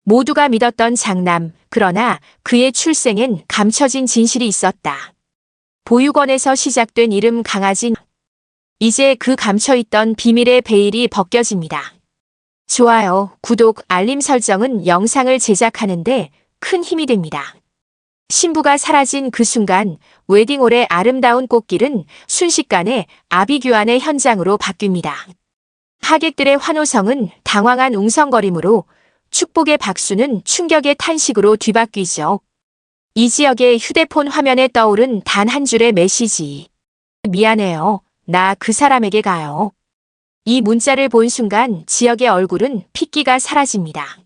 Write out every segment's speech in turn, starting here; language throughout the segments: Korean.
모두가 믿었던 장남, 그러나 그의 출생엔 감춰진 진실이 있었다. 보육원에서 시작된 이름 강아진. 이제 그 감춰있던 비밀의 베일이 벗겨집니다. 좋아요, 구독, 알림 설정은 영상을 제작하는데 큰 힘이 됩니다. 신부가 사라진 그 순간 웨딩홀의 아름다운 꽃길은 순식간에 아비규환의 현장으로 바뀝니다. 하객들의 환호성은 당황한 웅성거림으로, 축복의 박수는 충격의 탄식으로 뒤바뀌죠. 이 지역의 휴대폰 화면에 떠오른 단 한 줄의 메시지. 미안해요. 나 그 사람에게 가요. 이 문자를 본 순간 지역의 얼굴은 핏기가 사라집니다.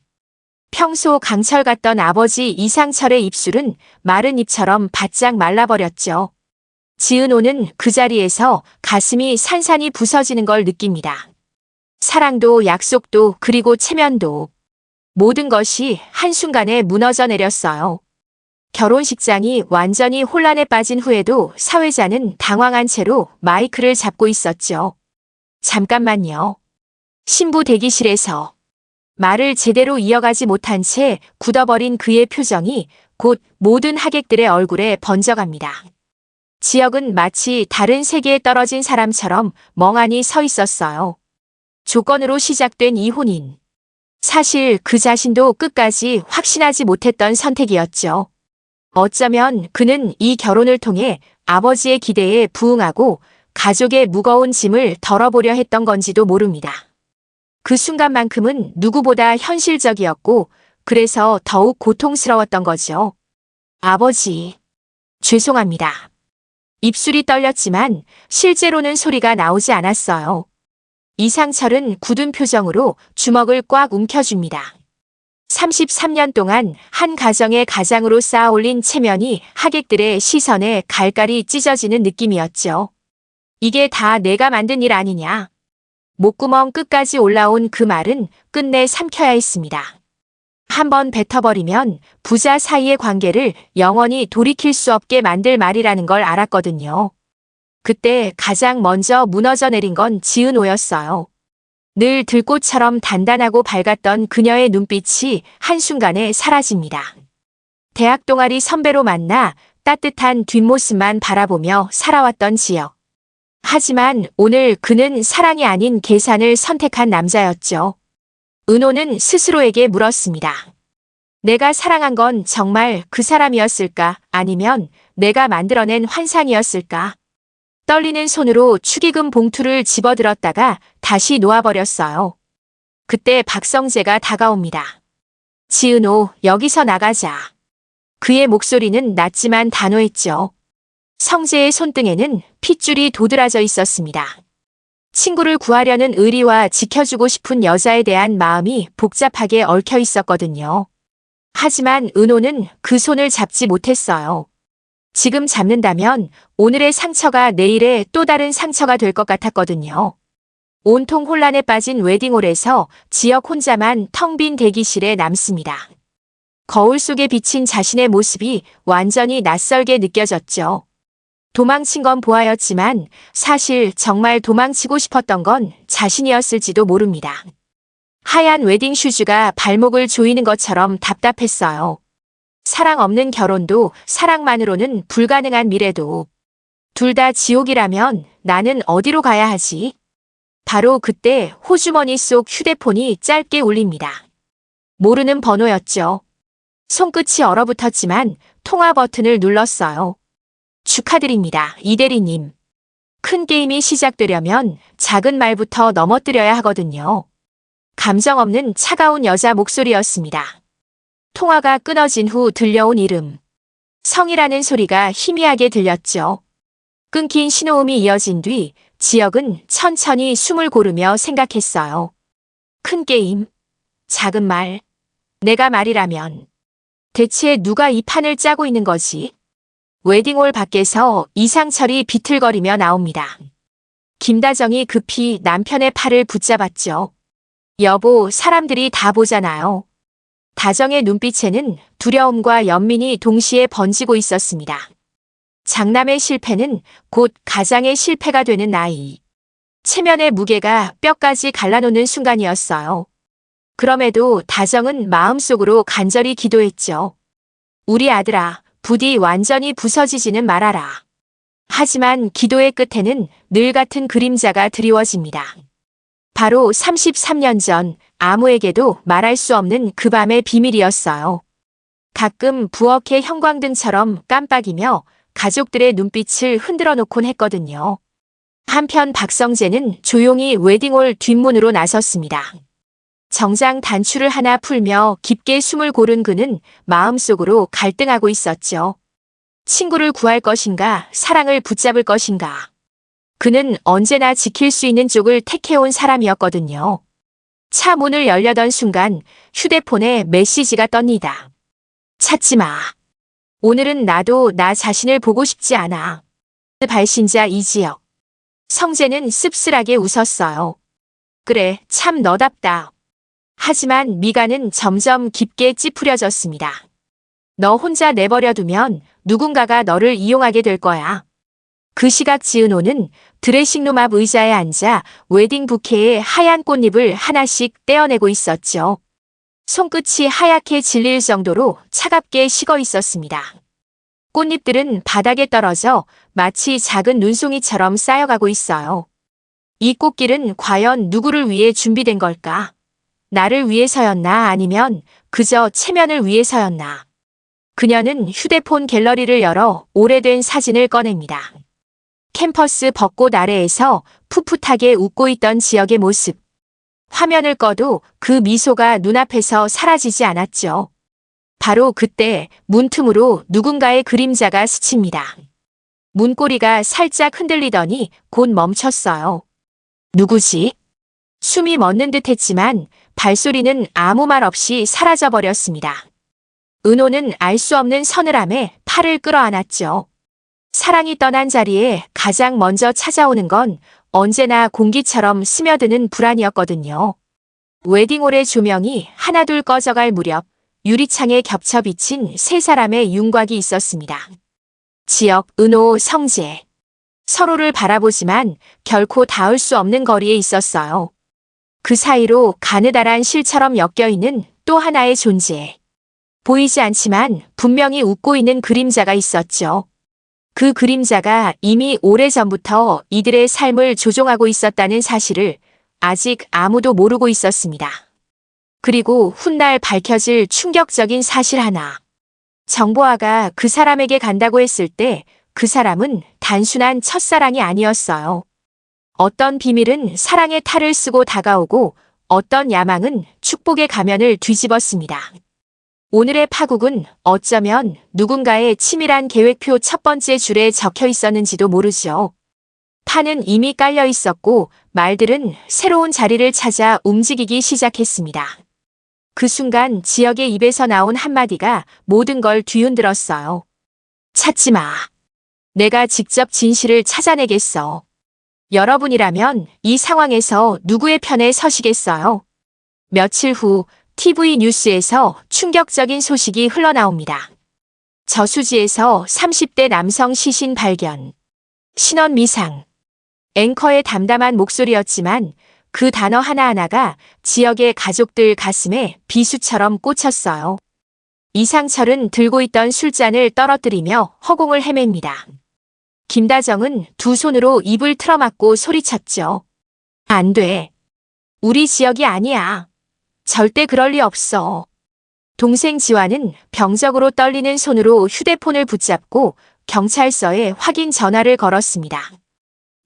평소 강철 같던 아버지 이상철의 입술은 마른 잎처럼 바짝 말라버렸죠. 지은호는 그 자리에서 가슴이 산산이 부서지는 걸 느낍니다. 사랑도 약속도 그리고 체면도 모든 것이 한순간에 무너져 내렸어요. 결혼식장이 완전히 혼란에 빠진 후에도 사회자는 당황한 채로 마이크를 잡고 있었죠. 잠깐만요. 신부 대기실에서 말을 제대로 이어가지 못한 채 굳어버린 그의 표정이 곧 모든 하객들의 얼굴에 번져갑니다. 지역은 마치 다른 세계에 떨어진 사람처럼 멍하니 서 있었어요. 조건으로 시작된 이 혼인. 사실 그 자신도 끝까지 확신하지 못했던 선택이었죠. 어쩌면 그는 이 결혼을 통해 아버지의 기대에 부응하고 가족의 무거운 짐을 덜어보려 했던 건지도 모릅니다. 그 순간만큼은 누구보다 현실적이었고 그래서 더욱 고통스러웠던 거죠. 아버지, 죄송합니다. 입술이 떨렸지만 실제로는 소리가 나오지 않았어요. 이상철은 굳은 표정으로 주먹을 꽉 움켜줍니다. 33년 동안 한 가정의 가장으로 쌓아올린 체면이 하객들의 시선에 갈갈이 찢어지는 느낌이었죠. 이게 다 내가 만든 일 아니냐. 목구멍 끝까지 올라온 그 말은 끝내 삼켜야 했습니다. 한번 뱉어버리면 부자 사이의 관계를 영원히 돌이킬 수 없게 만들 말이라는 걸 알았거든요. 그때 가장 먼저 무너져 내린 건 지은호였어요. 늘 들꽃처럼 단단하고 밝았던 그녀의 눈빛이 한순간에 사라집니다. 대학 동아리 선배로 만나 따뜻한 뒷모습만 바라보며 살아왔던 지역. 하지만 오늘 그는 사랑이 아닌 계산을 선택한 남자였죠. 은호는 스스로에게 물었습니다. 내가 사랑한 건 정말 그 사람이었을까? 아니면 내가 만들어낸 환상이었을까? 떨리는 손으로 축의금 봉투를 집어들었다가 다시 놓아버렸어요. 그때 박성재가 다가옵니다. 지은호, 여기서 나가자. 그의 목소리는 낮지만 단호했죠. 성재의 손등에는 핏줄이 도드라져 있었습니다. 친구를 구하려는 의리와 지켜주고 싶은 여자에 대한 마음이 복잡하게 얽혀 있었거든요. 하지만 은호는 그 손을 잡지 못했어요. 지금 잡는다면 오늘의 상처가 내일의 또 다른 상처가 될 것 같았거든요. 온통 혼란에 빠진 웨딩홀에서 지역 혼자만 텅 빈 대기실에 남습니다. 거울 속에 비친 자신의 모습이 완전히 낯설게 느껴졌죠. 도망친 건 보아였지만 사실 정말 도망치고 싶었던 건 자신이었을지도 모릅니다. 하얀 웨딩 슈즈가 발목을 조이는 것처럼 답답했어요. 사랑 없는 결혼도 사랑만으로는 불가능한 미래도 둘 다 지옥이라면 나는 어디로 가야 하지? 바로 그때 호주머니 속 휴대폰이 짧게 울립니다. 모르는 번호였죠. 손끝이 얼어붙었지만 통화 버튼을 눌렀어요. 축하드립니다, 이대리님. 큰 게임이 시작되려면 작은 말부터 넘어뜨려야 하거든요. 감정 없는 차가운 여자 목소리였습니다. 통화가 끊어진 후 들려온 이름. 성이라는 소리가 희미하게 들렸죠. 끊긴 신호음이 이어진 뒤 지역은 천천히 숨을 고르며 생각했어요. 큰 게임, 작은 말, 내가 말이라면. 대체 누가 이 판을 짜고 있는 거지? 웨딩홀 밖에서 이상철이 비틀거리며 나옵니다. 김다정이 급히 남편의 팔을 붙잡았죠. 여보, 사람들이 다 보잖아요. 다정의 눈빛에는 두려움과 연민이 동시에 번지고 있었습니다. 장남의 실패는 곧 가장의 실패가 되는 나이. 체면의 무게가 뼈까지 갈라놓는 순간이었어요. 그럼에도 다정은 마음속으로 간절히 기도했죠. 우리 아들아, 부디 완전히 부서지지는 말아라. 하지만 기도의 끝에는 늘 같은 그림자가 드리워집니다. 바로 33년 전 아무에게도 말할 수 없는 그 밤의 비밀이었어요. 가끔 부엌의 형광등처럼 깜빡이며 가족들의 눈빛을 흔들어 놓곤 했거든요. 한편 박성재는 조용히 웨딩홀 뒷문으로 나섰습니다. 정장 단추를 하나 풀며 깊게 숨을 고른 그는 마음속으로 갈등하고 있었죠. 친구를 구할 것인가, 사랑을 붙잡을 것인가. 그는 언제나 지킬 수 있는 쪽을 택해온 사람이었거든요. 차 문을 열려던 순간 휴대폰에 메시지가 떴니다. 찾지 마. 오늘은 나도 나 자신을 보고 싶지 않아. 발신자 이지혁. 성재는 씁쓸하게 웃었어요. 그래, 참 너답다. 하지만 미간은 점점 깊게 찌푸려졌습니다. 너 혼자 내버려두면 누군가가 너를 이용하게 될 거야. 그 시각 지은호는 드레싱룸 앞 의자에 앉아 웨딩 부케의 하얀 꽃잎을 하나씩 떼어내고 있었죠. 손끝이 하얗게 질릴 정도로 차갑게 식어 있었습니다. 꽃잎들은 바닥에 떨어져 마치 작은 눈송이처럼 쌓여가고 있어요. 이 꽃길은 과연 누구를 위해 준비된 걸까? 나를 위해서였나 아니면 그저 체면을 위해서였나? 그녀는 휴대폰 갤러리를 열어 오래된 사진을 꺼냅니다. 캠퍼스 벚꽃 아래에서 풋풋하게 웃고 있던 지역의 모습. 화면을 꺼도 그 미소가 눈앞에서 사라지지 않았죠. 바로 그때 문틈으로 누군가의 그림자가 스칩니다. 문고리가 살짝 흔들리더니 곧 멈췄어요. 누구지? 숨이 멎는 듯 했지만 발소리는 아무 말 없이 사라져버렸습니다. 은호는 알 수 없는 서늘함에 팔을 끌어안았죠. 사랑이 떠난 자리에 가장 먼저 찾아오는 건 언제나 공기처럼 스며드는 불안이었거든요. 웨딩홀의 조명이 하나둘 꺼져갈 무렵 유리창에 겹쳐 비친 세 사람의 윤곽이 있었습니다. 지혁, 은호, 성재. 서로를 바라보지만 결코 닿을 수 없는 거리에 있었어요. 그 사이로 가느다란 실처럼 엮여있는 또 하나의 존재. 보이지 않지만 분명히 웃고 있는 그림자가 있었죠. 그 그림자가 이미 오래전부터 이들의 삶을 조종하고 있었다는 사실을 아직 아무도 모르고 있었습니다. 그리고 훗날 밝혀질 충격적인 사실 하나. 정보아가 그 사람에게 간다고 했을 때 그 사람은 단순한 첫사랑이 아니었어요. 어떤 비밀은 사랑의 탈을 쓰고 다가오고 어떤 야망은 축복의 가면을 뒤집었습니다. 오늘의 파국은 어쩌면 누군가의 치밀한 계획표 첫 번째 줄에 적혀 있었는지도 모르죠. 판은 이미 깔려 있었고 말들은 새로운 자리를 찾아 움직이기 시작했습니다. 그 순간 지역의 입에서 나온 한마디가 모든 걸 뒤흔들었어요. 찾지 마. 내가 직접 진실을 찾아내겠어. 여러분이라면 이 상황에서 누구의 편에 서시겠어요? 며칠 후 TV 뉴스에서 충격적인 소식이 흘러나옵니다. 저수지에서 30대 남성 시신 발견. 신원 미상. 앵커의 담담한 목소리였지만 그 단어 하나하나가 지역의 가족들 가슴에 비수처럼 꽂혔어요. 이상철은 들고 있던 술잔을 떨어뜨리며 허공을 헤맵니다. 김다정은 두 손으로 입을 틀어막고 소리쳤죠. 안 돼. 우리 지역이 아니야. 절대 그럴 리 없어. 동생 지환은 병적으로 떨리는 손으로 휴대폰을 붙잡고 경찰서에 확인 전화를 걸었습니다.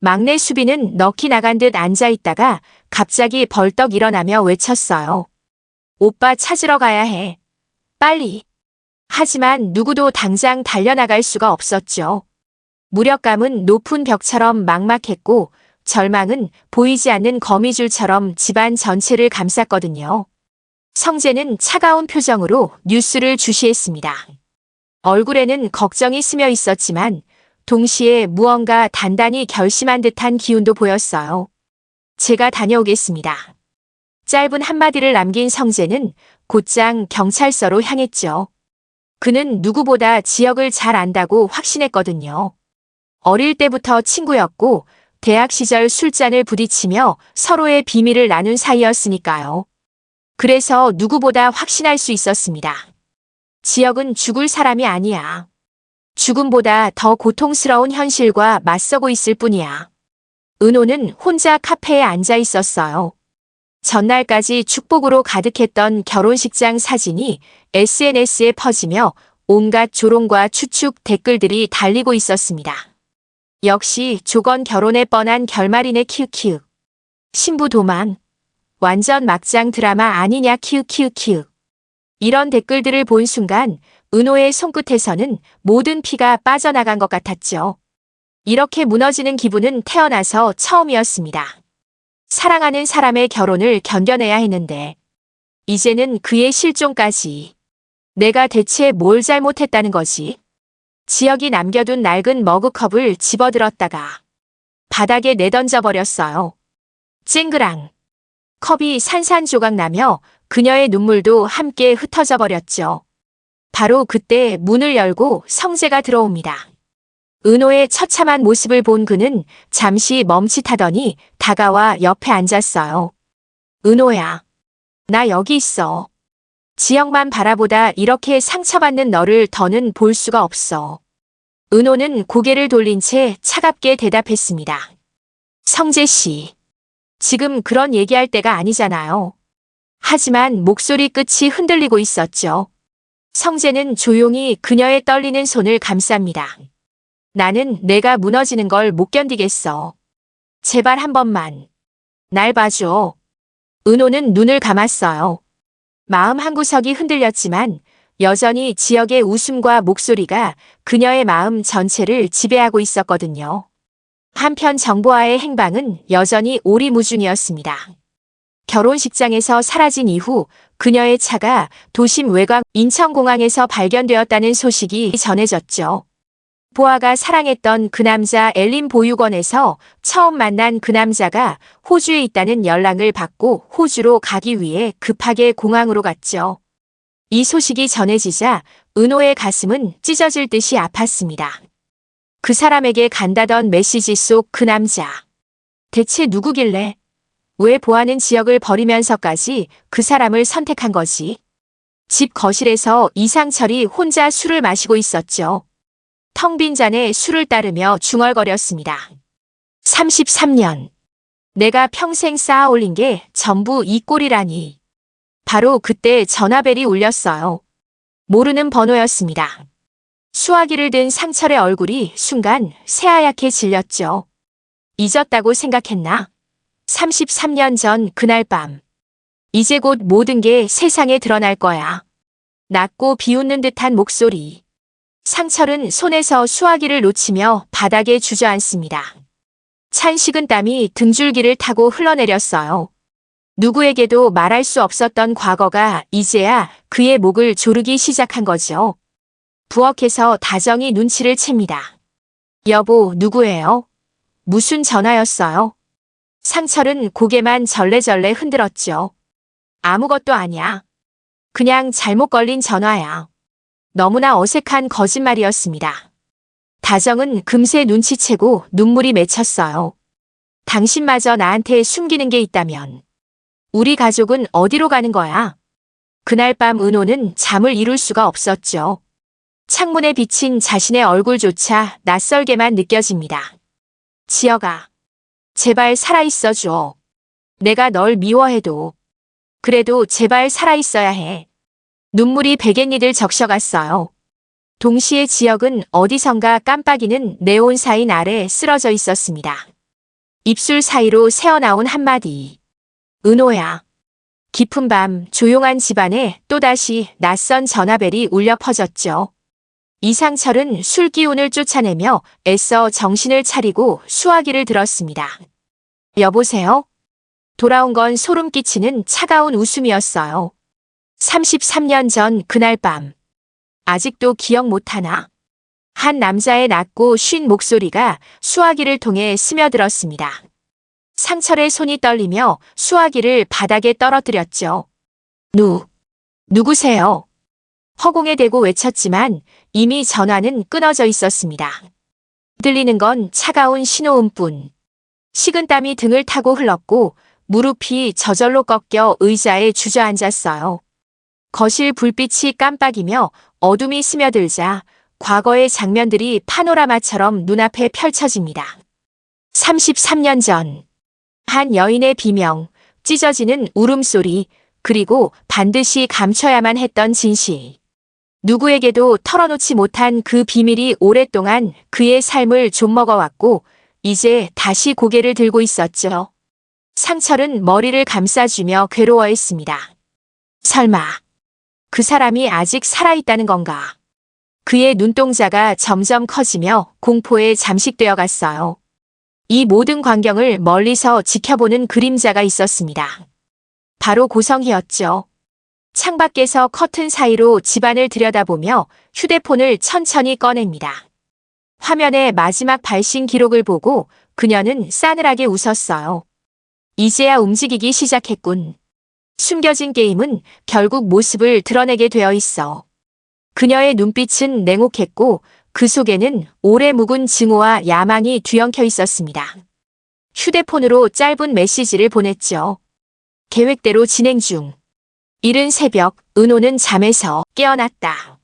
막내 수빈은 넋이 나간 듯 앉아있다가 갑자기 벌떡 일어나며 외쳤어요. 오빠 찾으러 가야 해. 빨리. 하지만 누구도 당장 달려나갈 수가 없었죠. 무력감은 높은 벽처럼 막막했고 절망은 보이지 않는 거미줄처럼 집안 전체를 감쌌거든요. 성재는 차가운 표정으로 뉴스를 주시했습니다. 얼굴에는 걱정이 스며 있었지만 동시에 무언가 단단히 결심한 듯한 기운도 보였어요. 제가 다녀오겠습니다. 짧은 한마디를 남긴 성재는 곧장 경찰서로 향했죠. 그는 누구보다 지역을 잘 안다고 확신했거든요. 어릴 때부터 친구였고 대학 시절 술잔을 부딪히며 서로의 비밀을 나눈 사이였으니까요. 그래서 누구보다 확신할 수 있었습니다. 지혁은 죽을 사람이 아니야. 죽음보다 더 고통스러운 현실과 맞서고 있을 뿐이야. 은호는 혼자 카페에 앉아 있었어요. 전날까지 축복으로 가득했던 결혼식장 사진이 SNS에 퍼지며 온갖 조롱과 추측 댓글들이 달리고 있었습니다. 역시 조건 결혼에 뻔한 결말이네 키읔키읔. 신부 도망. 완전 막장 드라마 아니냐 키읔키읔키읔. 이런 댓글들을 본 순간 은호의 손끝에서는 모든 피가 빠져나간 것 같았죠. 이렇게 무너지는 기분은 태어나서 처음이었습니다. 사랑하는 사람의 결혼을 견뎌내야 했는데 이제는 그의 실종까지. 내가 대체 뭘 잘못했다는 거지? 지혁이 남겨둔 낡은 머그컵을 집어들었다가 바닥에 내던져 버렸어요. 쨍그랑. 컵이 산산조각 나며 그녀의 눈물도 함께 흩어져 버렸죠. 바로 그때 문을 열고 성재가 들어옵니다. 은호의 처참한 모습을 본 그는 잠시 멈칫하더니 다가와 옆에 앉았어요. 은호야, 나 여기 있어. 지혁만 바라보다 이렇게 상처받는 너를 더는 볼 수가 없어. 은호는 고개를 돌린 채 차갑게 대답했습니다. 성재 씨, 지금 그런 얘기할 때가 아니잖아요. 하지만 목소리 끝이 흔들리고 있었죠. 성재는 조용히 그녀의 떨리는 손을 감쌉니다. 나는 내가 무너지는 걸 못 견디겠어. 제발 한 번만. 날 봐줘. 은호는 눈을 감았어요. 마음 한구석이 흔들렸지만 여전히 지혁의 웃음과 목소리가 그녀의 마음 전체를 지배하고 있었거든요. 한편 정보아의 행방은 여전히 오리무중이었습니다. 결혼식장에서 사라진 이후 그녀의 차가 도심 외곽 인천공항에서 발견되었다는 소식이 전해졌죠. 보아가 사랑했던 그 남자 엘린 보육원에서 처음 만난 그 남자가 호주에 있다는 연락을 받고 호주로 가기 위해 급하게 공항으로 갔죠. 이 소식이 전해지자 은호의 가슴은 찢어질 듯이 아팠습니다. 그 사람에게 간다던 메시지 속 그 남자. 대체 누구길래? 왜 보아는 지역을 버리면서까지 그 사람을 선택한 거지? 집 거실에서 이상철이 혼자 술을 마시고 있었죠. 텅 빈 잔에 술을 따르며 중얼거렸습니다. 33년. 내가 평생 쌓아 올린 게 전부 이 꼴이라니. 바로 그때 전화벨이 울렸어요. 모르는 번호였습니다. 수화기를 든 상철의 얼굴이 순간 새하얗게 질렸죠. 잊었다고 생각했나? 33년 전 그날 밤. 이제 곧 모든 게 세상에 드러날 거야. 낮고 비웃는 듯한 목소리. 상철은 손에서 수화기를 놓치며 바닥에 주저앉습니다. 찬 식은땀이 등줄기를 타고 흘러내렸어요. 누구에게도 말할 수 없었던 과거가 이제야 그의 목을 조르기 시작한 거죠. 부엌에서 다정이 눈치를 챕니다. 여보, 누구예요? 무슨 전화였어요? 상철은 고개만 절레절레 흔들었죠. 아무것도 아니야. 그냥 잘못 걸린 전화야. 너무나 어색한 거짓말이었습니다. 다정은 금세 눈치채고 눈물이 맺혔어요. 당신마저 나한테 숨기는 게 있다면 우리 가족은 어디로 가는 거야? 그날 밤 은호는 잠을 이룰 수가 없었죠. 창문에 비친 자신의 얼굴조차 낯설게만 느껴집니다. 지혁아, 제발 살아있어 줘. 내가 널 미워해도 그래도 제발 살아있어야 해. 눈물이 베갯니들 적셔갔어요. 동시에 지혁은 어디선가 깜빡이는 네온 사인 아래 쓰러져 있었습니다. 입술 사이로 새어나온 한마디. 은호야. 깊은 밤 조용한 집안에 또다시 낯선 전화벨이 울려 퍼졌죠. 이상철은 술 기운을 쫓아내며 애써 정신을 차리고 수화기를 들었습니다. 여보세요? 돌아온 건 소름 끼치는 차가운 웃음이었어요. 33년 전 그날 밤. 아직도 기억 못하나? 한 남자의 낮고 쉰 목소리가 수화기를 통해 스며들었습니다. 상철의 손이 떨리며 수화기를 바닥에 떨어뜨렸죠. 누구세요? 허공에 대고 외쳤지만 이미 전화는 끊어져 있었습니다. 들리는 건 차가운 신호음뿐. 식은땀이 등을 타고 흘렀고 무릎이 저절로 꺾여 의자에 주저앉았어요. 거실 불빛이 깜빡이며 어둠이 스며들자 과거의 장면들이 파노라마처럼 눈앞에 펼쳐집니다. 33년 전, 한 여인의 비명, 찢어지는 울음소리, 그리고 반드시 감춰야만 했던 진실. 누구에게도 털어놓지 못한 그 비밀이 오랫동안 그의 삶을 좀먹어왔고 이제 다시 고개를 들고 있었죠. 상철은 머리를 감싸주며 괴로워했습니다. 설마 그 사람이 아직 살아있다는 건가? 그의 눈동자가 점점 커지며 공포에 잠식되어 갔어요. 이 모든 광경을 멀리서 지켜보는 그림자가 있었습니다. 바로 고성희였죠. 창밖에서 커튼 사이로 집안을 들여다보며 휴대폰을 천천히 꺼냅니다. 화면의 마지막 발신 기록을 보고 그녀는 싸늘하게 웃었어요. 이제야 움직이기 시작했군. 숨겨진 게임은 결국 모습을 드러내게 되어 있어. 그녀의 눈빛은 냉혹했고 그 속에는 오래 묵은 증오와 야망이 뒤엉켜 있었습니다. 휴대폰으로 짧은 메시지를 보냈죠. 계획대로 진행 중. 이른 새벽, 은호는 잠에서 깨어났다.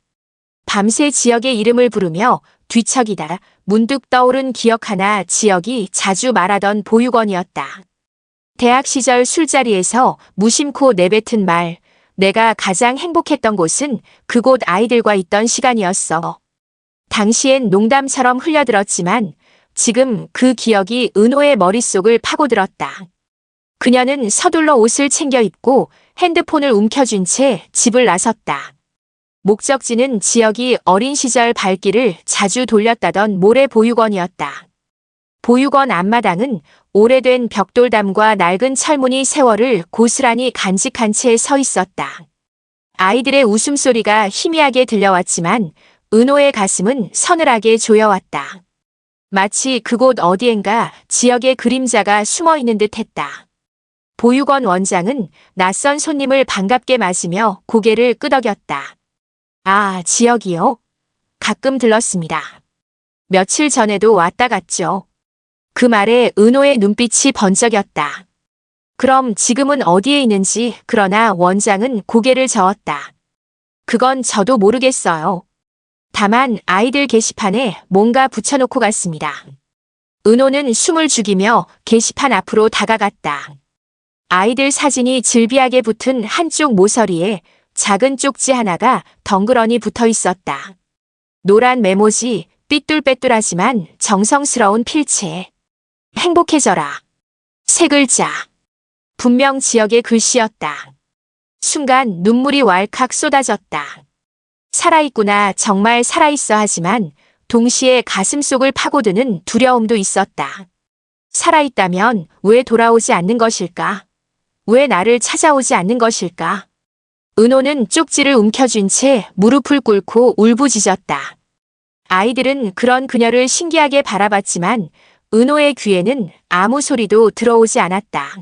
밤새 지역의 이름을 부르며 뒤척이다 문득 떠오른 기억 하나. 지역이 자주 말하던 보육원이었다. 대학 시절 술자리에서 무심코 내뱉은 말, 내가 가장 행복했던 곳은 그곳 아이들과 있던 시간이었어. 당시엔 농담처럼 흘려들었지만 지금 그 기억이 은호의 머릿속을 파고들었다. 그녀는 서둘러 옷을 챙겨 입고 핸드폰을 움켜쥔 채 집을 나섰다. 목적지는 지역이 어린 시절 발길을 자주 돌렸다던 모래보육원이었다. 보육원 앞마당은 오래된 벽돌담과 낡은 철문이 세월을 고스란히 간직한 채 서 있었다. 아이들의 웃음소리가 희미하게 들려왔지만 은호의 가슴은 서늘하게 조여왔다. 마치 그곳 어디엔가 지역의 그림자가 숨어있는 듯했다. 보육원 원장은 낯선 손님을 반갑게 맞으며 고개를 끄덕였다. 아, 지역이요? 가끔 들렀습니다. 며칠 전에도 왔다 갔죠. 그 말에 은호의 눈빛이 번쩍였다. 그럼 지금은 어디에 있는지. 그러나 원장은 고개를 저었다. 그건 저도 모르겠어요. 다만 아이들 게시판에 뭔가 붙여놓고 갔습니다. 은호는 숨을 죽이며 게시판 앞으로 다가갔다. 아이들 사진이 질비하게 붙은 한쪽 모서리에 작은 쪽지 하나가 덩그러니 붙어 있었다. 노란 메모지, 삐뚤빼뚤하지만 정성스러운 필체. 행복해져라. 세 글자. 분명 지역의 글씨였다. 순간 눈물이 왈칵 쏟아졌다. 살아있구나, 정말 살아있어. 하지만 동시에 가슴속을 파고드는 두려움도 있었다. 살아있다면 왜 돌아오지 않는 것일까? 왜 나를 찾아오지 않는 것일까? 은호는 쪽지를 움켜쥔 채 무릎을 꿇고 울부짖었다. 아이들은 그런 그녀를 신기하게 바라봤지만 은호의 귀에는 아무 소리도 들어오지 않았다.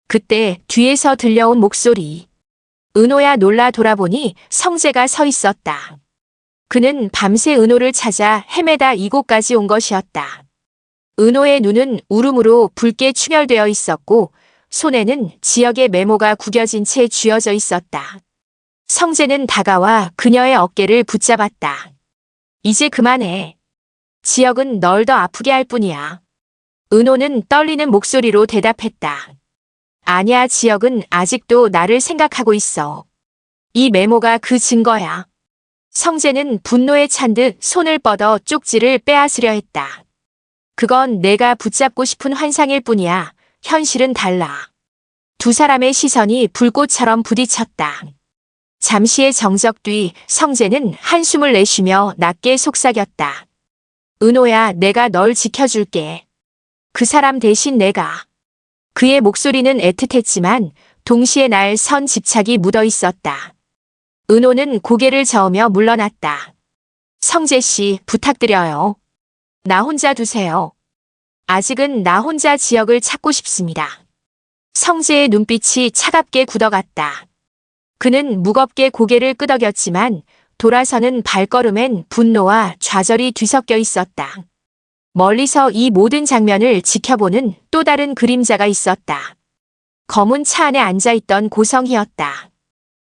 그때 뒤에서 들려온 목소리. 은호야. 놀라 돌아보니 성재가 서 있었다. 그는 밤새 은호를 찾아 헤매다 이곳까지 온 것이었다. 은호의 눈은 울음으로 붉게 충혈되어 있었고 손에는 지역의 메모가 구겨진 채 쥐어져 있었다. 성재는 다가와 그녀의 어깨를 붙잡았다. 이제 그만해. 지역은 널 더 아프게 할 뿐이야. 은호는 떨리는 목소리로 대답했다. 아니야, 지역은 아직도 나를 생각하고 있어. 이 메모가 그 증거야. 성재는 분노에 찬 듯 손을 뻗어 쪽지를 빼앗으려 했다. 그건 내가 붙잡고 싶은 환상일 뿐이야. 현실은 달라. 두 사람의 시선이 불꽃처럼 부딪혔다. 잠시의 정적 뒤 성재는 한숨을 내쉬며 낮게 속삭였다. 은호야, 내가 널 지켜줄게. 그 사람 대신 내가. 그의 목소리는 애틋했지만 동시에 날 선 집착이 묻어 있었다. 은호는 고개를 저으며 물러났다. 성재 씨, 부탁드려요. 나 혼자 두세요. 아직은 나 혼자 지역을 찾고 싶습니다. 성재의 눈빛이 차갑게 굳어갔다. 그는 무겁게 고개를 끄덕였지만 돌아서는 발걸음엔 분노와 좌절이 뒤섞여 있었다. 멀리서 이 모든 장면을 지켜보는 또 다른 그림자가 있었다. 검은 차 안에 앉아있던 고성희였다.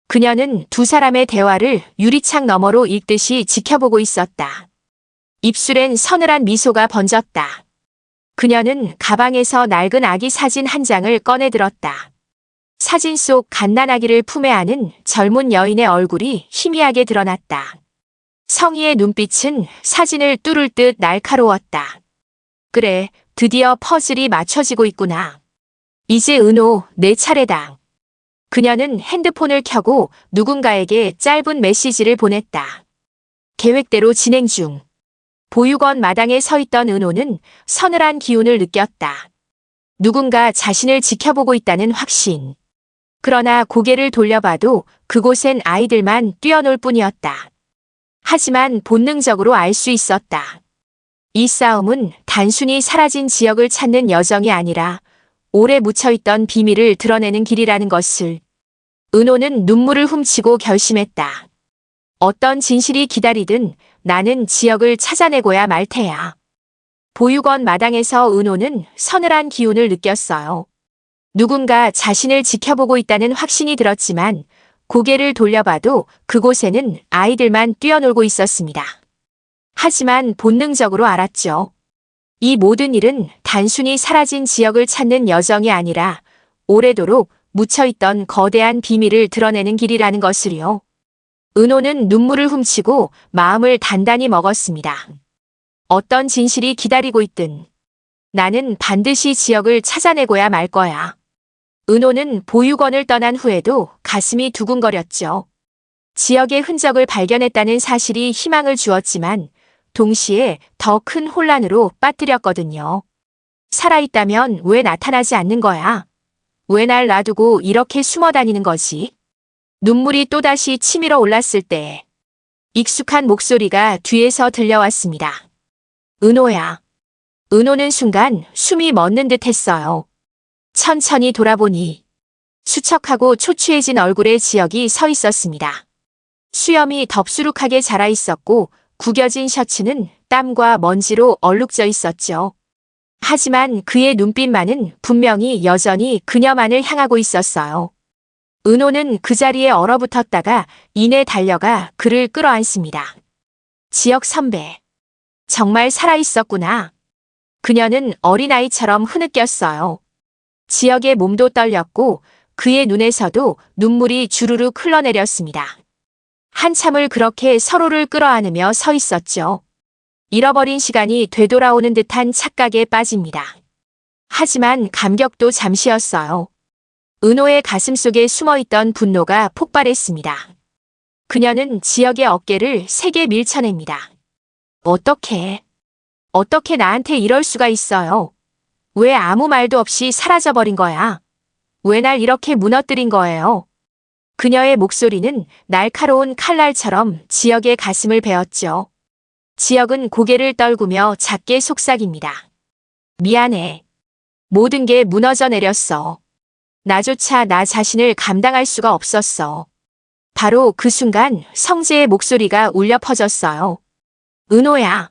그녀는 두 사람의 대화를 유리창 너머로 읽듯이 지켜보고 있었다. 입술엔 서늘한 미소가 번졌다. 그녀는 가방에서 낡은 아기 사진 한 장을 꺼내 들었다. 사진 속 갓난아기를 품에 안은 젊은 여인의 얼굴이 희미하게 드러났다. 성희의 눈빛은 사진을 뚫을 듯 날카로웠다. 그래, 드디어 퍼즐이 맞춰지고 있구나. 이제 은호, 내 차례다. 그녀는 핸드폰을 켜고 누군가에게 짧은 메시지를 보냈다. 계획대로 진행 중. 보육원 마당에 서 있던 은호는 서늘한 기운을 느꼈다. 누군가 자신을 지켜보고 있다는 확신. 그러나 고개를 돌려봐도 그곳엔 아이들만 뛰어놀 뿐이었다. 하지만 본능적으로 알 수 있었다. 이 싸움은 단순히 사라진 지역을 찾는 여정이 아니라 오래 묻혀있던 비밀을 드러내는 길이라는 것을. 은호는 눈물을 훔치고 결심했다. 어떤 진실이 기다리든 나는 지역을 찾아내고야 말 테야. 보육원 마당에서 은호는 서늘한 기운을 느꼈어요. 누군가 자신을 지켜보고 있다는 확신이 들었지만 고개를 돌려봐도 그곳에는 아이들만 뛰어놀고 있었습니다. 하지만 본능적으로 알았죠. 이 모든 일은 단순히 사라진 지역을 찾는 여정이 아니라 오래도록 묻혀있던 거대한 비밀을 드러내는 길이라는 것을요. 은호는 눈물을 훔치고 마음을 단단히 먹었습니다. 어떤 진실이 기다리고 있든 나는 반드시 지역을 찾아내고야 말 거야. 은호는 보육원을 떠난 후에도 가슴이 두근거렸죠. 지역의 흔적을 발견했다는 사실이 희망을 주었지만 동시에 더 큰 혼란으로 빠뜨렸거든요. 살아있다면 왜 나타나지 않는 거야? 왜 날 놔두고 이렇게 숨어 다니는 거지? 눈물이 또다시 치밀어 올랐을 때 익숙한 목소리가 뒤에서 들려왔습니다. 은호야. 은호는 순간 숨이 멎는 듯 했어요. 천천히 돌아보니 수척하고 초췌해진 얼굴에 지역이 서 있었습니다. 수염이 덥수룩하게 자라 있었고 구겨진 셔츠는 땀과 먼지로 얼룩져 있었죠. 하지만 그의 눈빛만은 분명히 여전히 그녀만을 향하고 있었어요. 은호는 그 자리에 얼어붙었다가 이내 달려가 그를 끌어안습니다. 지역 선배. 정말 살아있었구나. 그녀는 어린아이처럼 흐느꼈어요. 지역의 몸도 떨렸고 그의 눈에서도 눈물이 주르륵 흘러내렸습니다. 한참을 그렇게 서로를 끌어안으며 서 있었죠. 잃어버린 시간이 되돌아오는 듯한 착각에 빠집니다. 하지만 감격도 잠시였어요. 은호의 가슴속에 숨어있던 분노가 폭발했습니다. 그녀는 지역의 어깨를 세게 밀쳐냅니다. 어떻게 나한테 이럴 수가 있어요? 왜 아무 말도 없이 사라져버린 거야? 왜 날 이렇게 무너뜨린 거예요? 그녀의 목소리는 날카로운 칼날처럼 지역의 가슴을 베었죠. 지역은 고개를 떨구며 작게 속삭입니다. 미안해. 모든 게 무너져 내렸어. 나조차 나 자신을 감당할 수가 없었어. 바로 그 순간 성재의 목소리가 울려 퍼졌어요. 은호야.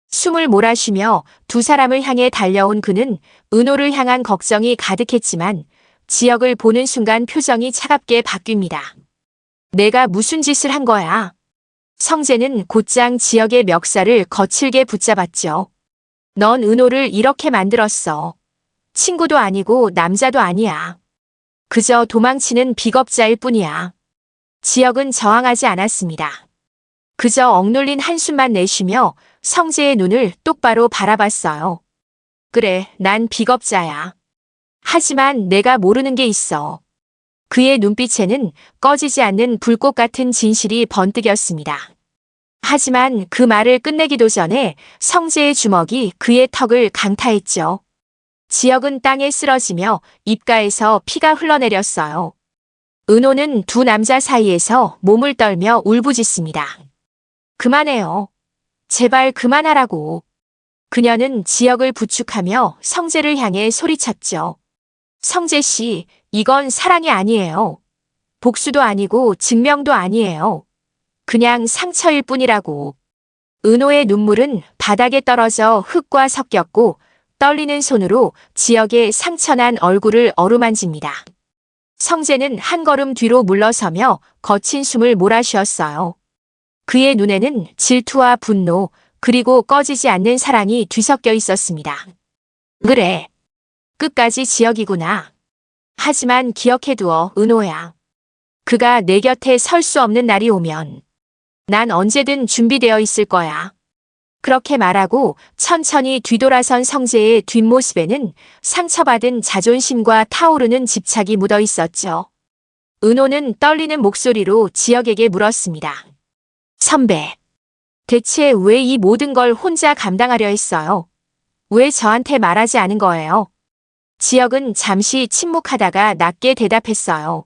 숨을 몰아쉬며 두 사람을 향해 달려온 그는 은호를 향한 걱정이 가득했지만 지역을 보는 순간 표정이 차갑게 바뀝니다. 내가 무슨 짓을 한 거야? 성재는 곧장 지역의 멱살을 거칠게 붙잡았죠. 넌 은호를 이렇게 만들었어. 친구도 아니고 남자도 아니야. 그저 도망치는 비겁자일 뿐이야. 지역은 저항하지 않았습니다. 그저 억눌린 한숨만 내쉬며 성재의 눈을 똑바로 바라봤어요. 그래, 난 비겁자야. 하지만 내가 모르는 게 있어. 그의 눈빛에는 꺼지지 않는 불꽃 같은 진실이 번뜩였습니다. 하지만 그 말을 끝내기도 전에 성재의 주먹이 그의 턱을 강타했죠. 지역은 땅에 쓰러지며 입가에서 피가 흘러내렸어요. 은호는 두 남자 사이에서 몸을 떨며 울부짖습니다. 그만해요. 제발 그만하라고. 그녀는 지역을 부축하며 성재를 향해 소리쳤죠. 성재 씨, 이건 사랑이 아니에요. 복수도 아니고 증명도 아니에요. 그냥 상처일 뿐이라고. 은호의 눈물은 바닥에 떨어져 흙과 섞였고 떨리는 손으로 지역의 상처난 얼굴을 어루만집니다. 성재는 한 걸음 뒤로 물러서며 거친 숨을 몰아쉬었어요. 그의 눈에는 질투와 분노, 그리고 꺼지지 않는 사랑이 뒤섞여 있었습니다. 그래. 끝까지 지역이구나. 하지만 기억해두어, 은호야. 그가 내 곁에 설 수 없는 날이 오면 난 언제든 준비되어 있을 거야. 그렇게 말하고 천천히 뒤돌아선 성재의 뒷모습에는 상처받은 자존심과 타오르는 집착이 묻어 있었죠. 은호는 떨리는 목소리로 지역에게 물었습니다. 선배, 대체 왜 이 모든 걸 혼자 감당하려 했어요? 왜 저한테 말하지 않은 거예요? 지역은 잠시 침묵하다가 낮게 대답했어요.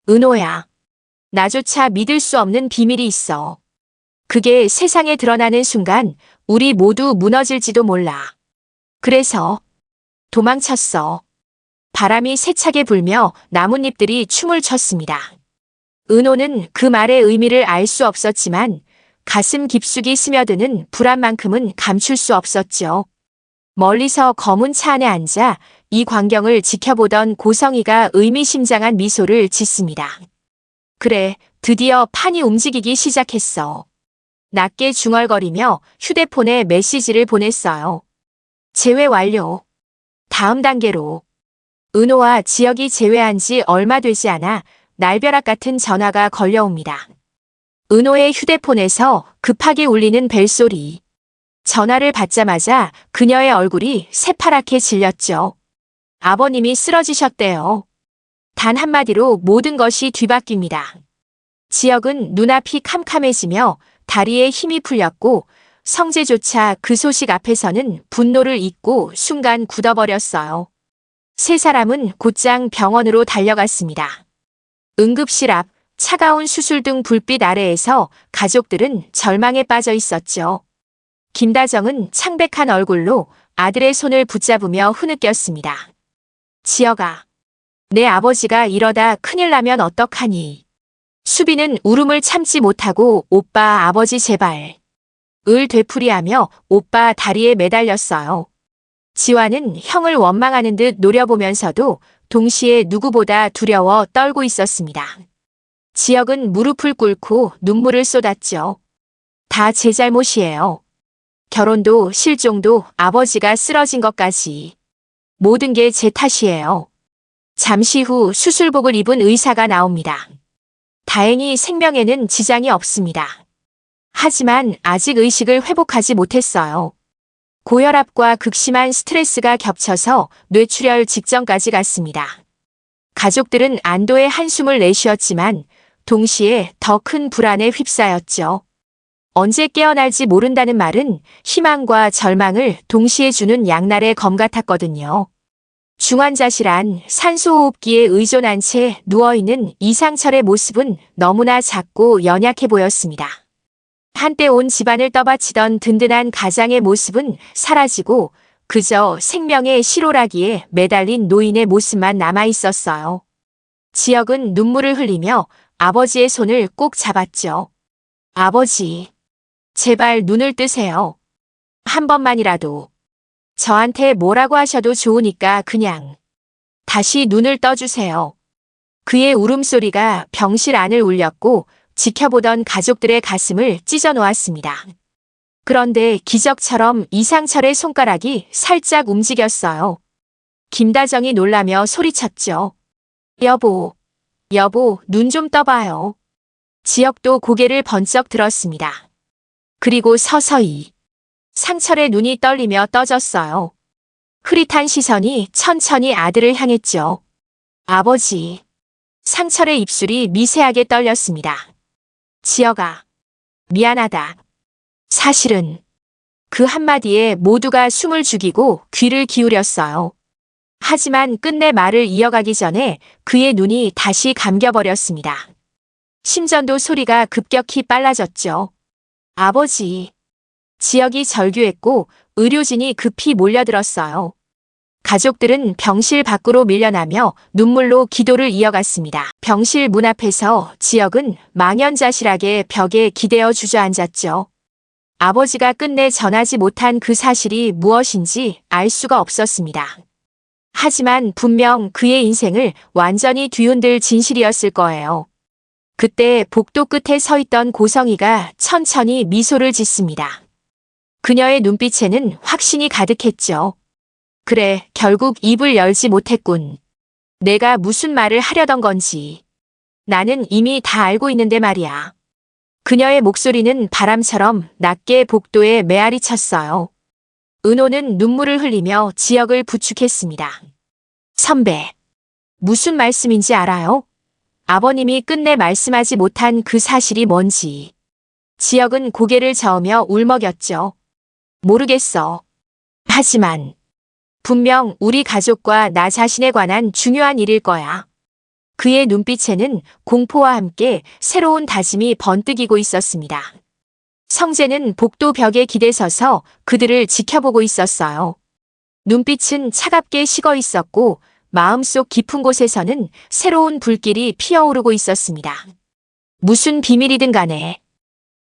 은호야, 나조차 믿을 수 없는 비밀이 있어. 그게 세상에 드러나는 순간 우리 모두 무너질지도 몰라. 그래서 도망쳤어. 바람이 세차게 불며 나뭇잎들이 춤을 췄습니다. 은호는 그 말의 의미를 알 수 없었지만 가슴 깊숙이 스며드는 불안만큼은 감출 수 없었죠. 멀리서 검은 차 안에 앉아 이 광경을 지켜보던 고성이가 의미심장한 미소를 짓습니다. 그래, 드디어 판이 움직이기 시작했어. 낮게 중얼거리며 휴대폰에 메시지를 보냈어요. 제외 완료. 다음 단계로. 은호와 지역이 제외한 지 얼마 되지 않아 날벼락 같은 전화가 걸려옵니다. 은호의 휴대폰에서 급하게 울리는 벨소리. 전화를 받자마자 그녀의 얼굴이 새파랗게 질렸죠. 아버님이 쓰러지셨대요. 단 한마디로 모든 것이 뒤바뀝니다. 지역은 눈앞이 캄캄해지며 다리에 힘이 풀렸고 성재조차 그 소식 앞에서는 분노를 잊고 순간 굳어버렸어요. 세 사람은 곧장 병원으로 달려갔습니다. 응급실 앞 차가운 수술등 불빛 아래에서 가족들은 절망에 빠져 있었죠. 김다정은 창백한 얼굴로 아들의 손을 붙잡으며 흐느꼈습니다. 지혁아, 내 아버지가 이러다 큰일 나면 어떡하니? 수빈은 울음을 참지 못하고 오빠 아버지 제발. 을 되풀이하며 오빠 다리에 매달렸어요. 지화는 형을 원망하는 듯 노려보면서도 동시에 누구보다 두려워 떨고 있었습니다. 지혁은 무릎을 꿇고 눈물을 쏟았죠. 다 제 잘못이에요. 결혼도 실종도 아버지가 쓰러진 것까지. 모든 게 제 탓이에요. 잠시 후 수술복을 입은 의사가 나옵니다. 다행히 생명에는 지장이 없습니다. 하지만 아직 의식을 회복하지 못했어요. 고혈압과 극심한 스트레스가 겹쳐서 뇌출혈 직전까지 갔습니다. 가족들은 안도의 한숨을 내쉬었지만 동시에 더 큰 불안에 휩싸였죠. 언제 깨어날지 모른다는 말은 희망과 절망을 동시에 주는 양날의 검 같았거든요. 중환자실 안 산소호흡기에 의존한 채 누워있는 이상철의 모습은 너무나 작고 연약해 보였습니다. 한때 온 집안을 떠받치던 든든한 가장의 모습은 사라지고 그저 생명의 실오라기에 매달린 노인의 모습만 남아있었어요. 지혁은 눈물을 흘리며 아버지의 손을 꼭 잡았죠. 아버지, 제발 눈을 뜨세요. 한 번만이라도. 저한테 뭐라고 하셔도 좋으니까 그냥 다시 눈을 떠주세요. 그의 울음소리가 병실 안을 울렸고 지켜보던 가족들의 가슴을 찢어놓았습니다. 그런데 기적처럼 이상철의 손가락이 살짝 움직였어요. 김다정이 놀라며 소리쳤죠. 여보, 눈 좀 떠봐요. 지혁도 고개를 번쩍 들었습니다. 그리고 서서히 상철의 눈이 떨리며 떠졌어요. 흐릿한 시선이 천천히 아들을 향했죠. 아버지. 상철의 입술이 미세하게 떨렸습니다. 지혁아, 미안하다. 사실은 그 한마디에 모두가 숨을 죽이고 귀를 기울였어요. 하지만 끝내 말을 이어가기 전에 그의 눈이 다시 감겨버렸습니다. 심전도 소리가 급격히 빨라졌죠. 아버지. 지역이 절규했고 의료진이 급히 몰려들었어요. 가족들은 병실 밖으로 밀려나며 눈물로 기도를 이어갔습니다. 병실 문 앞에서 지역은 망연자실하게 벽에 기대어 주저앉았죠. 아버지가 끝내 전하지 못한 그 사실이 무엇인지 알 수가 없었습니다. 하지만 분명 그의 인생을 완전히 뒤흔들 진실이었을 거예요. 그때 복도 끝에 서 있던 고성이가 천천히 미소를 짓습니다. 그녀의 눈빛에는 확신이 가득했죠. 그래, 결국 입을 열지 못했군. 내가 무슨 말을 하려던 건지. 나는 이미 다 알고 있는데 말이야. 그녀의 목소리는 바람처럼 낮게 복도에 메아리 쳤어요. 은호는 눈물을 흘리며 지역을 부축했습니다. 선배, 무슨 말씀인지 알아요? 아버님이 끝내 말씀하지 못한 그 사실이 뭔지. 지역은 고개를 저으며 울먹였죠. 모르겠어. 하지만 분명 우리 가족과 나 자신에 관한 중요한 일일 거야. 그의 눈빛에는 공포와 함께 새로운 다짐이 번뜩이고 있었습니다. 성재는 복도 벽에 기대서서 그들을 지켜보고 있었어요. 눈빛은 차갑게 식어 있었고 마음속 깊은 곳에서는 새로운 불길이 피어오르고 있었습니다. 무슨 비밀이든 간에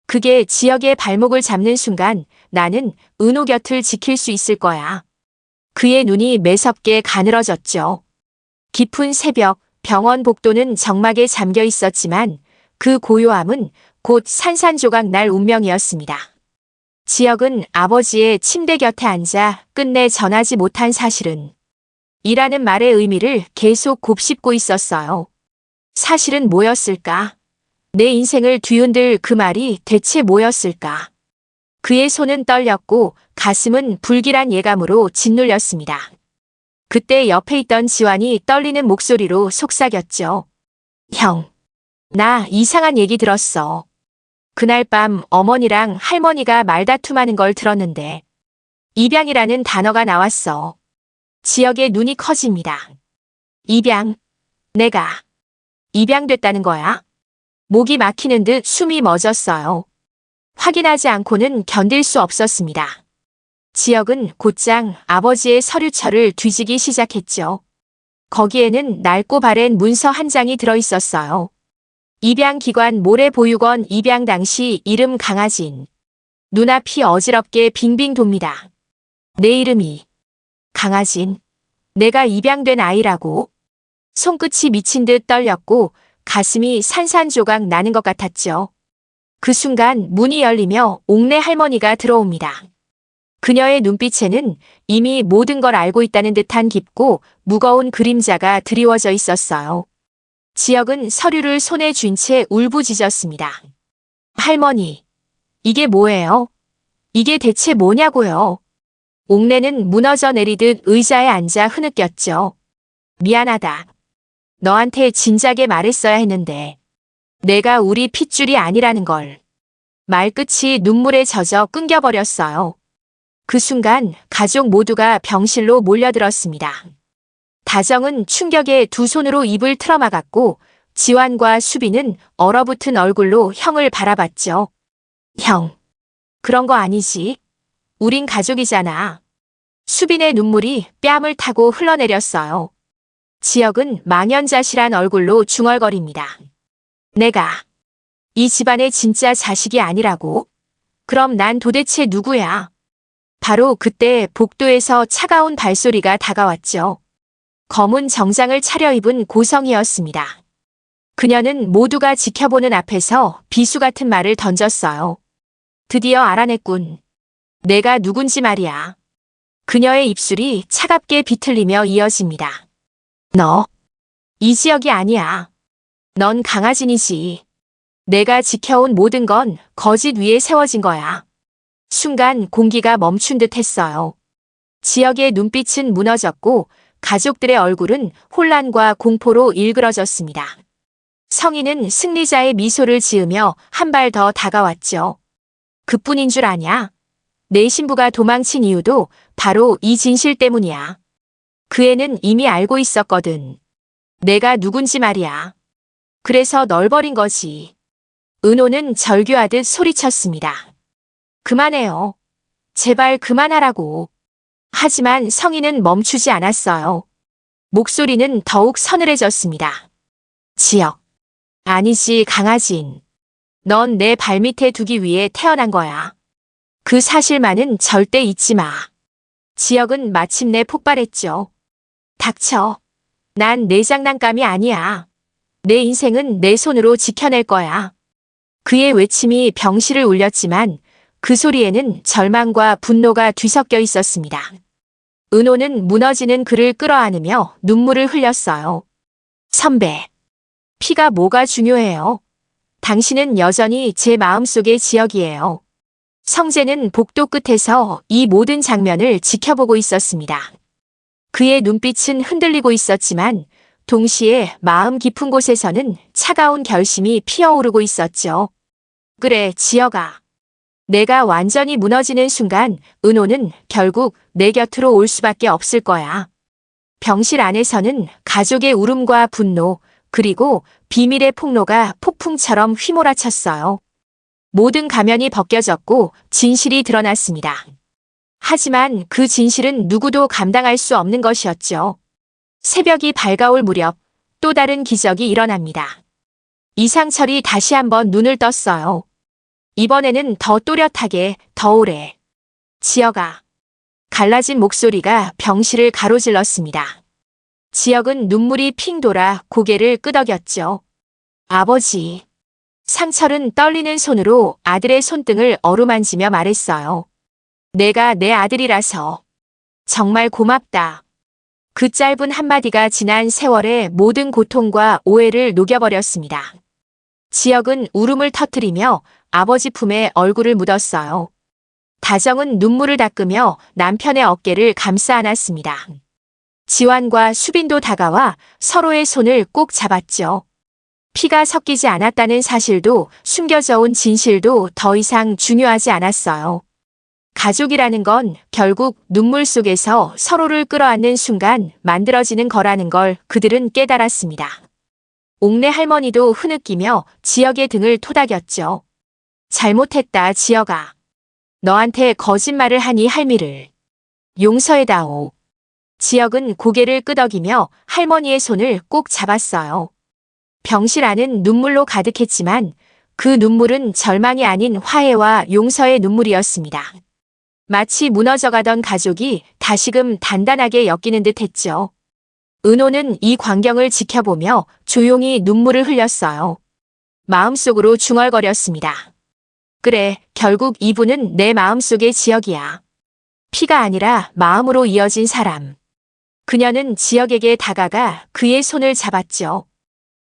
그게 지역의 발목을 잡는 순간 나는 은호 곁을 지킬 수 있을 거야. 그의 눈이 매섭게 가늘어졌죠. 깊은 새벽, 병원 복도는 정막에 잠겨 있었지만 그 고요함은 곧 산산조각 날 운명이었습니다. 지역은 아버지의 침대 곁에 앉아 끝내 전하지 못한 사실은 이라는 말의 의미를 계속 곱씹고 있었어요. 사실은 뭐였을까? 내 인생을 뒤흔들 그 말이 대체 뭐였을까? 그의 손은 떨렸고 가슴은 불길한 예감으로 짓눌렸습니다. 그때 옆에 있던 지환이 떨리는 목소리로 속삭였죠. 형, 나 이상한 얘기 들었어. 그날 밤 어머니랑 할머니가 말다툼하는 걸 들었는데 입양이라는 단어가 나왔어. 지역의 눈이 커집니다. 입양? 내가 입양됐다는 거야? 목이 막히는 듯 숨이 멎었어요. 확인하지 않고는 견딜 수 없었습니다. 지역은 곧장 아버지의 서류철을 뒤지기 시작했죠. 거기에는 낡고 바랜 문서 한 장이 들어있었어요. 입양기관 모래보육원 입양 당시 이름 강아진. 눈앞이 어지럽게 빙빙 돕니다. 내 이름이 강아진. 내가 입양된 아이라고. 손끝이 미친 듯 떨렸고 가슴이 산산조각 나는 것 같았죠. 그 순간 문이 열리며 옥내 할머니가 들어옵니다. 그녀의 눈빛에는 이미 모든 걸 알고 있다는 듯한 깊고 무거운 그림자가 드리워져 있었어요. 지역은 서류를 손에 쥔 채 울부짖었습니다. 할머니, 이게 뭐예요? 이게 대체 뭐냐고요? 옥내는 무너져 내리듯 의자에 앉아 흐느꼈죠. 미안하다. 너한테 진작에 말했어야 했는데 내가 우리 핏줄이 아니라는 걸. 말끝이 눈물에 젖어 끊겨버렸어요. 그 순간 가족 모두가 병실로 몰려들었습니다. 다정은 충격에 두 손으로 입을 틀어막았고 지환과 수빈은 얼어붙은 얼굴로 형을 바라봤죠. 형, 그런 거 아니지? 우린 가족이잖아. 수빈의 눈물이 뺨을 타고 흘러내렸어요. 지역은 망연자실한 얼굴로 중얼거립니다. 내가 이 집안의 진짜 자식이 아니라고? 그럼 난 도대체 누구야? 바로 그때 복도에서 차가운 발소리가 다가왔죠. 검은 정장을 차려입은 고성이었습니다. 그녀는 모두가 지켜보는 앞에서 비수 같은 말을 던졌어요. 드디어 알아냈군. 내가 누군지 말이야. 그녀의 입술이 차갑게 비틀리며 이어집니다. 너, 이 지역이 아니야. 넌 강아진이지. 내가 지켜온 모든 건 거짓 위에 세워진 거야. 순간 공기가 멈춘 듯 했어요. 지역의 눈빛은 무너졌고 가족들의 얼굴은 혼란과 공포로 일그러졌습니다. 성인은 승리자의 미소를 지으며 한 발 더 다가왔죠. 그뿐인 줄 아냐? 내 신부가 도망친 이유도 바로 이 진실 때문이야. 그 애는 이미 알고 있었거든. 내가 누군지 말이야. 그래서 널 버린 거지. 은호는 절규하듯 소리쳤습니다. 그만해요. 제발 그만하라고. 하지만 성인은 멈추지 않았어요. 목소리는 더욱 서늘해졌습니다. 지역. 아니지, 강아진. 넌 내 발밑에 두기 위해 태어난 거야. 그 사실만은 절대 잊지 마. 지역은 마침내 폭발했죠. 닥쳐. 난 내 장난감이 아니야. 내 인생은 내 손으로 지켜낼 거야. 그의 외침이 병실을 울렸지만 그 소리에는 절망과 분노가 뒤섞여 있었습니다. 은호는 무너지는 그를 끌어안으며 눈물을 흘렸어요. 선배. 피가 뭐가 중요해요? 당신은 여전히 제 마음속의 지역이에요. 성재는 복도 끝에서 이 모든 장면을 지켜보고 있었습니다. 그의 눈빛은 흔들리고 있었지만 동시에 마음 깊은 곳에서는 차가운 결심이 피어오르고 있었죠. 그래, 지혁아. 내가 완전히 무너지는 순간 은호는 결국 내 곁으로 올 수밖에 없을 거야. 병실 안에서는 가족의 울음과 분노, 그리고 비밀의 폭로가 폭풍처럼 휘몰아쳤어요. 모든 가면이 벗겨졌고 진실이 드러났습니다. 하지만 그 진실은 누구도 감당할 수 없는 것이었죠. 새벽이 밝아올 무렵 또 다른 기적이 일어납니다. 이상철이 다시 한번 눈을 떴어요. 이번에는 더 또렷하게, 더 오래. 지혁아. 갈라진 목소리가 병실을 가로질렀습니다. 지혁은 눈물이 핑 돌아 고개를 끄덕였죠. 아버지. 상철은 떨리는 손으로 아들의 손등을 어루만지며 말했어요. 내가 내 아들이라서. 정말 고맙다. 그 짧은 한마디가 지난 세월의 모든 고통과 오해를 녹여버렸습니다. 지혁은 울음을 터뜨리며 아버지 품에 얼굴을 묻었어요. 다정은 눈물을 닦으며 남편의 어깨를 감싸 안았습니다. 지환과 수빈도 다가와 서로의 손을 꼭 잡았죠. 피가 섞이지 않았다는 사실도 숨겨져 온 진실도 더 이상 중요하지 않았어요. 가족이라는 건 결국 눈물 속에서 서로를 끌어안는 순간 만들어지는 거라는 걸 그들은 깨달았습니다. 옥내 할머니도 흐느끼며 지혁의 등을 토닥였죠. 잘못했다, 지혁아. 너한테 거짓말을 한 이 할미를 용서해다오. 지혁은 고개를 끄덕이며 할머니의 손을 꼭 잡았어요. 병실 안은 눈물로 가득했지만 그 눈물은 절망이 아닌 화해와 용서의 눈물이었습니다. 마치 무너져가던 가족이 다시금 단단하게 엮이는 듯 했죠. 은호는 이 광경을 지켜보며 조용히 눈물을 흘렸어요. 마음속으로 중얼거렸습니다. 그래, 결국 이분은 내 마음속의 지역이야. 피가 아니라 마음으로 이어진 사람. 그녀는 지역에게 다가가 그의 손을 잡았죠.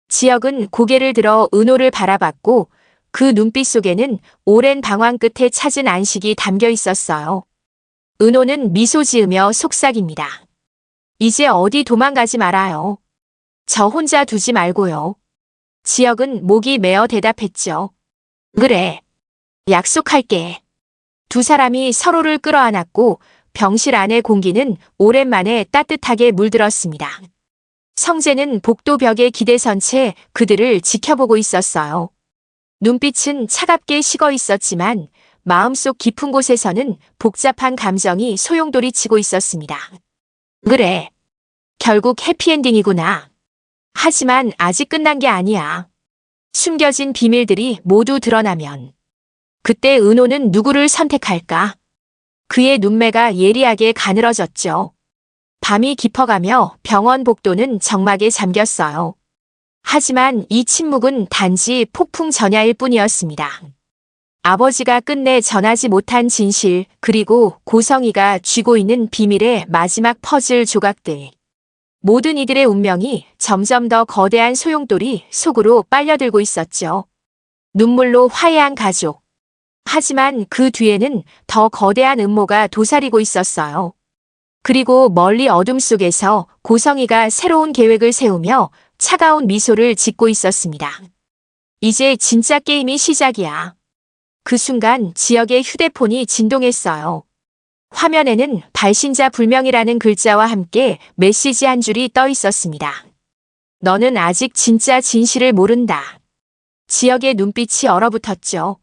지역은 고개를 들어 은호를 바라봤고 그 눈빛 속에는 오랜 방황 끝에 찾은 안식이 담겨 있었어요. 은호는 미소 지으며 속삭입니다. 이제 어디 도망가지 말아요. 저 혼자 두지 말고요. 지역은 목이 메어 대답했죠. 그래. 약속할게. 두 사람이 서로를 끌어안았고 병실 안의 공기는 오랜만에 따뜻하게 물들었습니다. 성재는 복도 벽에 기대선 채 그들을 지켜보고 있었어요. 눈빛은 차갑게 식어 있었지만 마음속 깊은 곳에서는 복잡한 감정이 소용돌이치고 있었습니다. 그래. 결국 해피엔딩이구나. 하지만 아직 끝난 게 아니야. 숨겨진 비밀들이 모두 드러나면 그때 은호는 누구를 선택할까? 그의 눈매가 예리하게 가늘어졌죠. 밤이 깊어가며 병원 복도는 정막에 잠겼어요. 하지만 이 침묵은 단지 폭풍 전야일 뿐이었습니다. 아버지가 끝내 전하지 못한 진실, 그리고 고성이가 쥐고 있는 비밀의 마지막 퍼즐 조각들. 모든 이들의 운명이 점점 더 거대한 소용돌이 속으로 빨려들고 있었죠. 눈물로 화해한 가족. 하지만 그 뒤에는 더 거대한 음모가 도사리고 있었어요. 그리고 멀리 어둠 속에서 고성이가 새로운 계획을 세우며 차가운 미소를 짓고 있었습니다. 이제 진짜 게임이 시작이야. 그 순간 지역의 휴대폰이 진동했어요. 화면에는 발신자 불명이라는 글자와 함께 메시지 한 줄이 떠 있었습니다. 너는 아직 진짜 진실을 모른다. 지역의 눈빛이 얼어붙었죠.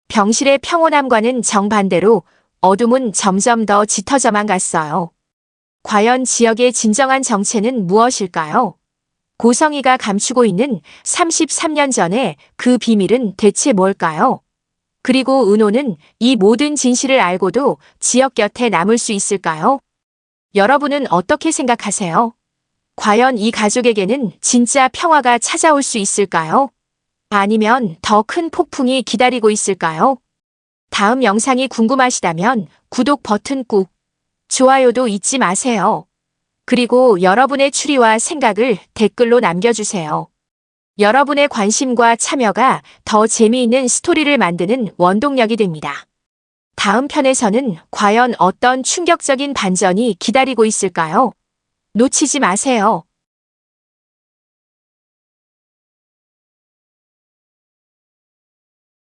병실의 평온함과는 정반대로 어둠은 점점 더 짙어져만 갔어요. 과연 지역의 진정한 정체는 무엇일까요? 고성이가 감추고 있는 33년 전의 그 비밀은 대체 뭘까요? 그리고 은호는 이 모든 진실을 알고도 지역 곁에 남을 수 있을까요? 여러분은 어떻게 생각하세요? 과연 이 가족에게는 진짜 평화가 찾아올 수 있을까요? 아니면 더 큰 폭풍이 기다리고 있을까요? 다음 영상이 궁금하시다면 구독 버튼 꾹, 좋아요도 잊지 마세요. 그리고 여러분의 추리와 생각을 댓글로 남겨주세요. 여러분의 관심과 참여가 더 재미있는 스토리를 만드는 원동력이 됩니다. 다음 편에서는 과연 어떤 충격적인 반전이 기다리고 있을까요? 놓치지 마세요.